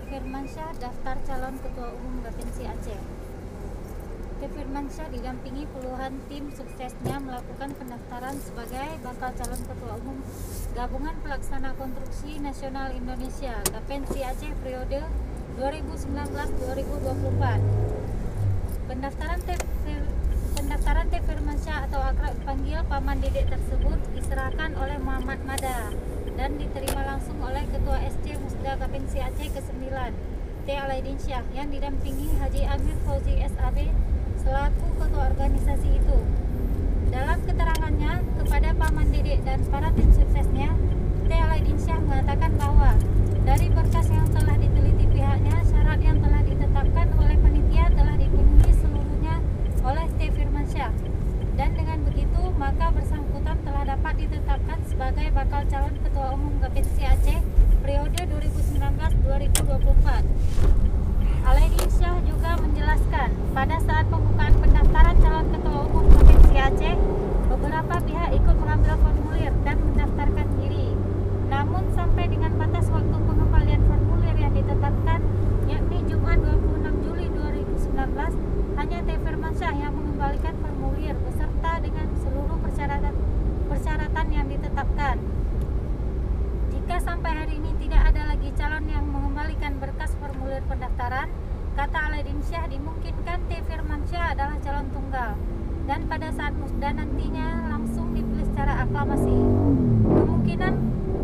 Firmansyah daftar calon Ketua Umum Bapinsi Aceh. Firmansyah didampingi puluhan tim suksesnya melakukan pendaftaran sebagai bakal calon Ketua Umum Gabungan Pelaksana Konstruksi Nasional Indonesia Bapinsi Aceh periode 2019-2024. Pendaftaran Firmansyah atau akrab dipanggil Paman Dedek tersebut diserahkan oleh Muhammad Mada dan diterima langsung oleh Ketua SC Musda Bapinsi Aceh ke-9 T. Alaidinsyah yang didampingi Haji Amir Fauzi SAB selaku ketua organisasi itu. Dalam keterangannya kepada Paman Dedek dan para tim suksesnya, T. Alaidinsyah mengatakan bahwa dari berkas yang telah diteliti pihaknya, syarat yang telah ditetapkan oleh panitia telah dipenuhi seluruhnya oleh T. Firmansyah, dan dengan begitu maka bersangkutan telah dapat ditetapkan sebagai bakal calon Ketua Umum Bapinsi Aceh periode 2019-2024. Alaidinsyah juga menjelaskan pada saat pembukaan pendaftaran calon Ketua Umum Bapinsi Aceh, beberapa pihak ikut mengambil formulir dan mendaftarkan diri. Namun sampai dengan batas waktu pengembalian formulir yang ditetapkan, yakni Jumat 26 Juli 2019, hanya T. Firmansyah yang mengembalikan formulir beserta dengan seluruh persyaratan yang ditetapkan. Jika sampai hari ini tidak ada lagi calon yang mengembalikan berkas formulir pendaftaran, kata Alaidinsyah, dimungkinkan T. Firmansyah adalah calon tunggal dan pada saat musda nantinya langsung dipilih secara aklamasi. Kemungkinan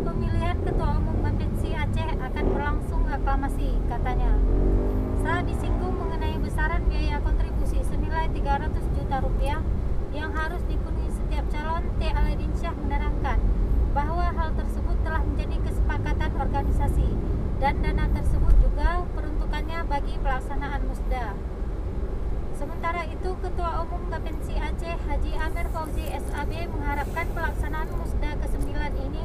pemilihan Ketua Umum Bapinsi Aceh akan berlangsung aklamasi, katanya. Saat disinggung mengenai besaran biaya kontribusi senilai 300 juta rupiah yang harus dipenuhi setiap calon, T. Alaidinsyah menerangkan bahwa hal tersebut telah menjadi kesepakatan organisasi dan dana tersebut juga peruntukannya bagi pelaksanaan musda. Sementara itu, Ketua Umum Bapinsi Aceh Haji Amir Fauzi SAB mengharapkan pelaksanaan musda ke-9 ini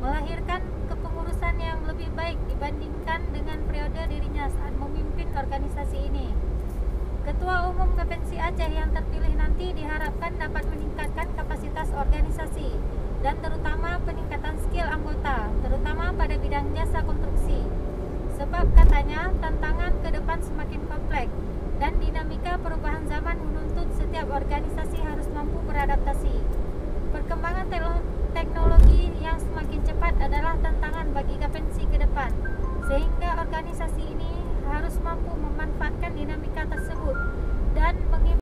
melahirkan kepengurusan yang lebih baik dibandingkan dengan periode dirinya saat memimpin organisasi ini. Ketua Umum Bapinsi Aceh yang terpilih nanti diharapkan dapat meningkatkan kapasitas organisasi dan terutama peningkatan skill anggota, terutama pada bidang jasa konstruksi. Sebab katanya tantangan ke depan semakin kompleks dan dinamika perubahan zaman menuntut setiap organisasi harus mampu beradaptasi. Perkembangan teknologi yang semakin cepat adalah tantangan bagi Bapinsi ke depan, sehingga organisasi ini harus mampu memanfaatkan dinamika tersebut dan